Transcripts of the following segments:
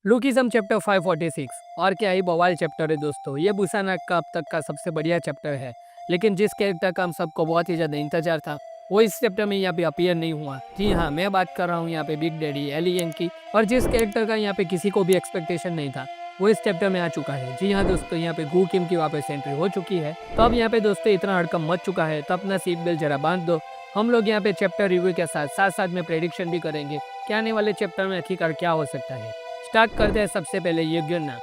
Lookism chapter 546 और क्या ही बवाल चैप्टर है दोस्तों। ये बुसान आर्क का अब तक का सबसे बढ़िया चैप्टर है। लेकिन जिस कैरेक्टर का हम सबको बहुत ही ज़्यादा इंतजार था वो इस चैप्टर में यहाँ पे अपीयर नहीं हुआ। जी हाँ, मैं बात कर रहा हूँ यहाँ पे बिग डैडी एलियन की। और जिस कैरेक्टर का यहाँ पे किसी को भी एक्सपेक्टेशन नहीं था वो इस चैप्टर में आ चुका है। जी हाँ दोस्तों, यहाँ पे गू किम की वापस एंट्री हो चुकी है। तो अब यहाँ पे दोस्तों इतना हड़कम मच चुका है तो अपना सीट बेल्ट जरा बांध दो। हम लोग यहाँ पे चैप्टर रिव्यू के साथ साथ में प्रेडिक्शन भी करेंगे कि आने वाले चैप्टर में आखिरकार क्या हो सकता है। स्टार्ट करते हैं सबसे पहले यज्ञना,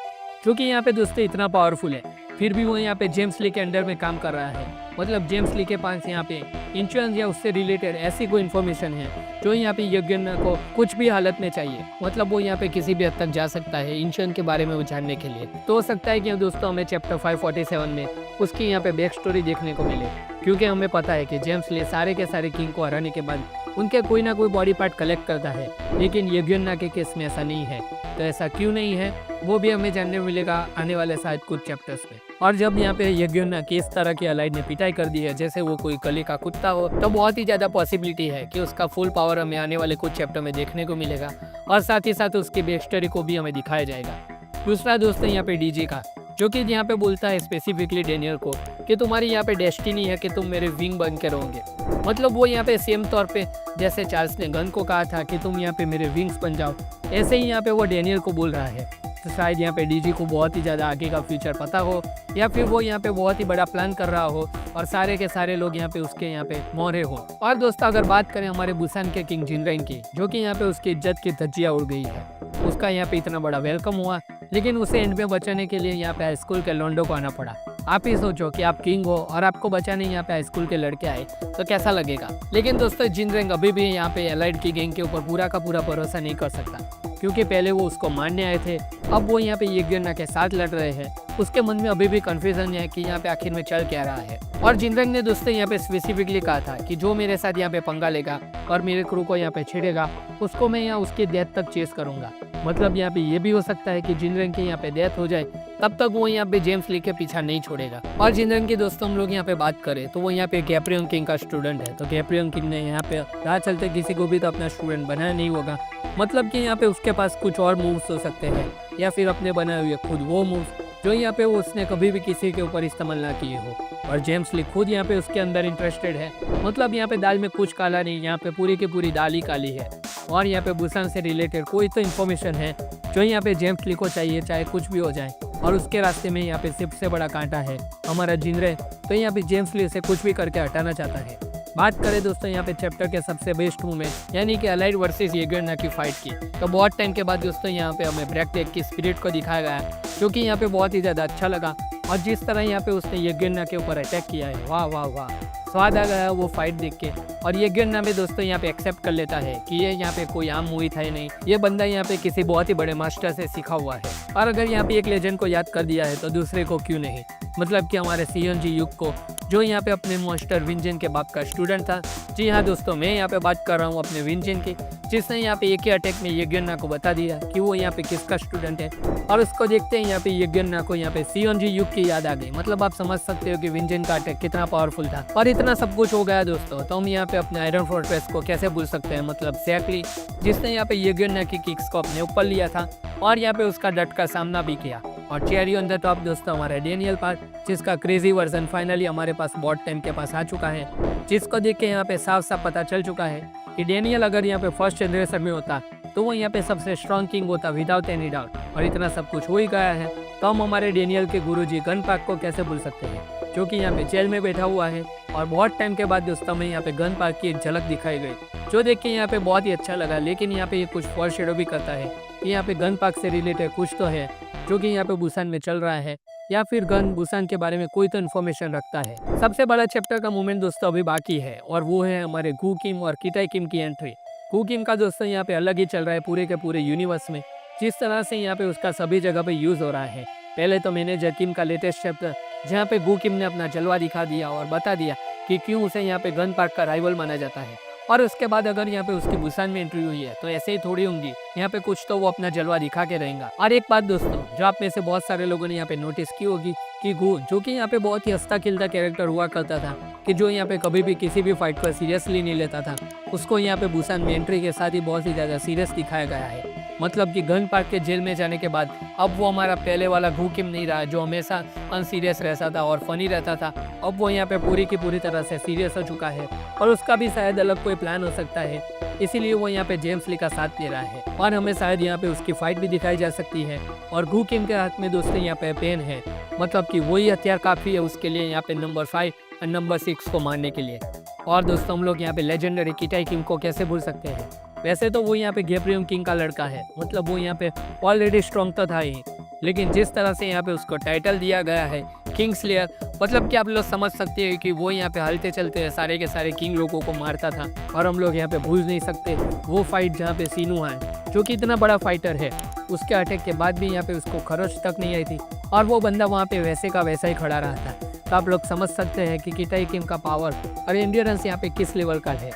जो कि यहाँ पे दोस्तों इतना पावरफुल है फिर भी वो यहाँ पे जेम्स ली के अंडर में काम कर रहा है। मतलब जेम्स ली के पास यहाँ पे इंश्योरेंस या उससे रिलेटेड ऐसी कोई इन्फॉर्मेशन है जो यहाँ पे यज्ञना को कुछ भी हालत में चाहिए। मतलब वो यहाँ पे किसी भी हद तक जा सकता है इंश्योरेंस के बारे में वो जानने के लिए। तो हो सकता है कि दोस्तों हमें चैप्टर 547 में उसकी यहाँ पे बैक स्टोरी देखने को मिले, क्योंकि हमें पता है कि जेम्स ली सारे के सारे किंग को हराने के बाद उनके कोई ना कोई बॉडी पार्ट कलेक्ट करता है। लेकिन यज्ञना के केस में ऐसा नहीं है। तो ऐसा क्यों नहीं है वो भी हमें जानने मिलेगा आने वाले शायद कुछ चैप्टर्स में। और जब यहाँ पे यज्ञना की इस तरह की अलाइड ने पिटाई कर दी है जैसे वो कोई कली का कुत्ता हो, तो बहुत ही ज़्यादा पॉसिबिलिटी है कि उसका फुल पावर हमें आने वाले कुछ चैप्टर में देखने को मिलेगा और साथ ही साथ उसकी बैक स्टोरी को भी हमें दिखाया जाएगा। दूसरा दोस्त है यहाँ पे डीजे का, जो कि यहाँ पे बोलता है स्पेसिफिकली डेनियल को कि तुम्हारी यहाँ पे डेस्टिनी है कि तुम मेरे विंग बन के रहोगे। मतलब वो यहाँ पे सेम तौर पे जैसे चार्ल्स ने गन को कहा था कि तुम यहाँ पे मेरे विंग्स बन जाओ, ऐसे ही यहाँ पे वो डेनियल को बोल रहा है। तो शायद यहाँ पे डीजी को बहुत ही ज़्यादा आगे का फ्यूचर पता हो या फिर वो यहाँ पे बहुत ही बड़ा प्लान कर रहा हो और सारे के सारे लोग यहाँ पे उसके यहाँ पे मोहरे हो। और दोस्तों अगर बात करें हमारे बुसान के किंग जिनरेन की, जो कि यहाँ पे उसकी इज्जत की धज्जियाँ उड़ गई है, उसका यहाँ पे इतना बड़ा वेलकम हुआ लेकिन उसे एंड में बचाने के लिए यहाँ पे हाई स्कूल के लोंडो को आना पड़ा। आप ही सोचो कि आप किंग हो और आपको बचाने यहाँ पे हाई स्कूल के लड़के आए तो कैसा लगेगा। लेकिन दोस्तों जिनरेंग अभी भी यहाँ पे एलाइड की गैंग के ऊपर पूरा का पूरा भरोसा नहीं कर सकता, क्योंकि पहले वो उसको मारने आए थे, अब वो यहाँ पे यज्ञना के साथ लड़ रहे हैं। उसके मन में अभी भी कंफ्यूजन है कि यहाँ पे आखिर में चल क्या रहा है। और जिनरेंग ने दोस्तों यहाँ पे स्पेसिफिकली कहा था कि जो मेरे साथ यहाँ पे पंगा लेगा और मेरे क्रू को यहाँ पे छेड़ेगा उसको मैं यहाँ उसकी डेथ तक चेस करूंगा। मतलब यहाँ पे ये भी हो सकता है कि जिनरेंग की यहाँ पे डेथ हो जाए तब तक वो यहाँ पे जेम्स ली के पीछा नहीं छोड़ेगा। और जिनरेंग की दोस्तों हम लोग यहाँ पे बात करें तो वो यहाँ पे गैब्रियल किंग का स्टूडेंट है। तो गैब्रियल किंग ने यहाँ पे राह चलते किसी को भी तो अपना स्टूडेंट बनाया नहीं होगा। मतलब कि यहाँ पे उसके पास कुछ और मूव्स हो सकते हैं या फिर अपने बनाए हुए खुद वो मूव्स जो यहाँ पे उसने कभी भी किसी के ऊपर इस्तेमाल ना किए हो। और जेम्स ली खुद यहाँ पे उसके अंदर इंटरेस्टेड है। मतलब यहाँ पे दाल में कुछ काला नहीं, यहाँ पे पूरी की पूरी दाल ही काली है। और यहाँ पे बुसान से रिलेटेड कोई तो इन्फॉर्मेशन है जो यहाँ पे जेम्स ली को चाहिए, चाहे कुछ भी हो जाए। और उसके रास्ते में यहाँ पे सबसे बड़ा कांटा है हमारा जिनरे। तो यहाँ पे जेम्स ली से कुछ भी करके हटाना चाहता है। बात करें दोस्तों यहाँ पे चैप्टर के सबसे बेस्ट मूवमेंट यानी कि अलाइड वर्सेस यज्ञना की फाइट की, तो बहुत टाइम के बाद दोस्तों यहाँ पे हमें ब्रेक टेक की स्पिरिट को दिखाया गया है, जो कि यहाँ पे बहुत ही ज़्यादा अच्छा लगा। और जिस तरह यहाँ पे उसने यज्ञना के ऊपर अटैक किया है, वाह वाह वाह, स्वाद आ गया वो फाइट देख के। और यज्ञना में दोस्तों यहाँ पे एक्सेप्ट कर लेता है कि ये यहाँ पे कोई आम मूवी था ही नहीं, ये बंदा यहाँ पे किसी बहुत ही बड़े मास्टर से सीखा हुआ है। और अगर यहाँ पे एक लेजेंड को याद कर दिया है तो दूसरे को क्यों नहीं। मतलब कि हमारे सीएनजी युग को, जो यहाँ पे अपने मास्टर विंजन के बाप का स्टूडेंट था। जी हाँ दोस्तों, मैं यहाँ पे बात कर रहा हूँ अपने विंजन की, जिसने यहाँ पे एक ही अटैक में यज्ञना को बता दिया कि वो यहाँ पे किसका स्टूडेंट है। और उसको देखते हैं यहाँ पे यज्ञना को यहाँ पे सीएनजी युग की याद आ गई। मतलब आप समझ सकते हो कि विंजन का अटैक कितना पावरफुल था। और इतना सब कुछ हो गया दोस्तों तो हम यहाँ पे अपने आयरन फोर्ट्रेस को कैसे भूल सकते हैं। मतलब सैकली, जिसने यहाँ पे यज्ञना की किक्स को अपने ऊपर लिया था और यहाँ पे उसका डट का सामना भी किया। और चेरी ऑन द टॉप दोस्तों हमारा डेनियल पार्ट, जिसका क्रेजी वर्जन फाइनली हमारे पास बॉट टाइम के पास आ चुका है, जिसको देख के यहाँ पे साफ साफ पता चल चुका है कि डेनियल अगर यहाँ पे फर्स्ट जनरेशन में होता तो वो यहाँ पे सबसे स्ट्रॉन्ग किंग होता विदाउट एनी डाउट। और इतना सब कुछ हो ही गया है तो हम हमारे डेनियल के गुरुजी गन पार्क को कैसे भूल सकते हैं, जो कि यहाँ पे जेल में बैठा हुआ है। और बहुत टाइम के बाद दोस्तों में यहाँ पे गन पार्क की एक झलक दिखाई गई, जो देख के यहाँ पे बहुत ही अच्छा लगा। लेकिन यहाँ पे ये कुछ फॉरशैडो भी करता है कि यहाँ पे गन पार्क से रिलेटेड कुछ तो है जो कि यहाँ पे बुसान में चल रहा है, या फिर गन बुसान के बारे में कोई तो इन्फॉर्मेशन रखता है। सबसे बड़ा चैप्टर का मूवमेंट दोस्तों अभी बाकी है और वो है हमारे गू किम और किटाई किम की एंट्री। गू किम का दोस्तों यहाँ पे अलग ही चल रहा है पूरे के पूरे यूनिवर्स में, जिस तरह से यहाँ पे उसका सभी जगह पे यूज हो रहा है। पहले तो मैनेजर किम का लेटेस्ट चैप्टर, जहाँ पे गू किम ने अपना जलवा दिखा दिया और बता दिया कि क्यों उसे यहाँ पे गन पार्क का राइवल माना जाता है। और उसके बाद अगर यहाँ पे उसकी बुसान में एंट्री हुई है तो ऐसे ही थोड़ी होंगी, यहाँ पे कुछ तो वो अपना जलवा दिखा के रहेगा। और एक बात दोस्तों जो आप में से बहुत सारे लोगों ने यहाँ पे नोटिस की होगी कि गू, जो कि यहाँ पे बहुत ही हंसता खिलता कैरेक्टर हुआ करता था, कि जो यहाँ पे कभी भी किसी भी फाइट को सीरियसली नहीं लेता था, उसको यहाँ पे बुसान में एंट्री के साथ ही बहुत ही ज़्यादा सीरियस दिखाया गया है। मतलब कि गन पार्क के जेल में जाने के बाद अब वो हमारा पहले वाला गू किम नहीं रहा जो हमेशा अनसीरियस रहता था और फनी रहता था। अब वो यहाँ पे पूरी की पूरी तरह से सीरियस हो चुका है और उसका भी शायद अलग कोई प्लान हो सकता है, इसीलिए वो यहाँ पे जेम्स ली का साथ ले रहा है और हमें शायद यहाँ पे उसकी फाइट भी दिखाई जा सकती है। और गू किम के हाथ में दोस्तों यहाँ पे पेन है, मतलब कि वही हथियार काफ़ी है उसके लिए यहाँ पे नंबर 5 और नंबर 6 को मारने के लिए। और दोस्तों हम लोग यहाँ पे लेजेंडरी किटाई किम को कैसे भूल सकते हैं। वैसे तो वो यहाँ पे गेब्रियम किंग का लड़का है, मतलब वो यहाँ पे ऑलरेडी स्ट्रॉन्ग तो था ही, लेकिन जिस तरह से यहाँ पे उसको टाइटल दिया गया है किंग स्लेयर, मतलब कि आप लोग समझ सकते हैं कि वो यहाँ पे हलते चलते हैं सारे के सारे किंग लोगों को मारता था। और हम लोग यहाँ पे भूल नहीं सकते वो फाइट जहाँ पे सीनू है जो कि इतना बड़ा फाइटर है, उसके अटैक के बाद भी यहाँ पे उसको खरोच तक नहीं आई थी और वो बंदा वहाँ पे वैसे का वैसा ही खड़ा रहा था। तो आप लोग समझ सकते हैं कि किटाई किम का पावर और एंड्योरेंस यहाँ पे किस लेवल का है।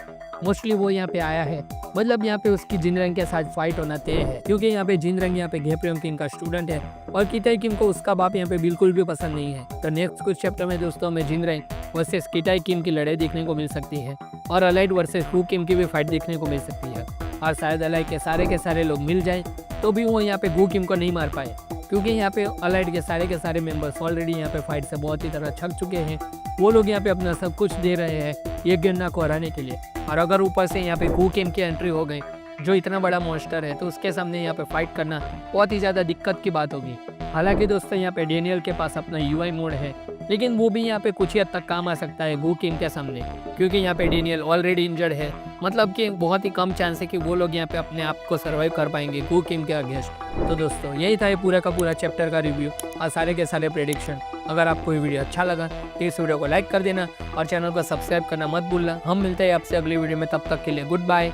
मोस्टली वो यहाँ पे आया है, मतलब यहाँ पे उसकी जिनरंग के साथ फाइट होना तय है, क्योंकि यहाँ पे जिनरंग यहाँ पे गेब्रियम किंग का स्टूडेंट है और किटाई किम को उसका बाप यहाँ पे बिल्कुल भी पसंद नहीं है। तो नेक्स्ट कुछ चैप्टर में दोस्तों में जिनरंग वर्सेस किटाई किम की लड़ाई देखने को मिल सकती है और अलाइड वर्सेस गू किम की भी फाइट देखने को मिल सकती है। और शायद अलाइड के सारे लोग मिल जाएं तो भी वो यहाँ पे गू किम को नहीं मार पाए, क्योंकि यहाँ पे अलाइड के सारे मेंबर्स ऑलरेडी यहाँ पे फाइट से बहुत ही तरह थक चुके हैं। वो लोग यहाँ पे अपना सब कुछ दे रहे हैं ये गिरना को हराने के लिए। और अगर ऊपर से यहाँ पे गू किम की एंट्री हो गई जो इतना बड़ा मॉन्स्टर है, तो उसके सामने यहाँ पे फाइट करना बहुत ही ज़्यादा दिक्कत की बात होगी। हालांकि दोस्तों यहाँ पे डेनियल के पास अपना यूआई मोड है, लेकिन वो भी यहाँ पे कुछ ही हद तक काम आ सकता है गू किम के सामने, क्योंकि यहाँ पे डेनियल ऑलरेडी इंजर्ड है, मतलब कि बहुत ही कम चांस है कि वो लोग यहाँ पे अपने आप को सर्वाइव कर पाएंगे गू किम के अगेंस्ट। तो दोस्तों यही था ये पूरा का पूरा चैप्टर का रिव्यू और सारे के सारे प्रेडिक्शन। अगर आपको ये वीडियो अच्छा लगा तो इस वीडियो को लाइक कर देना और चैनल को सब्सक्राइब करना मत भूलना। हम मिलते हैं आपसे अगली वीडियो में, तब तक के लिए गुड बाय।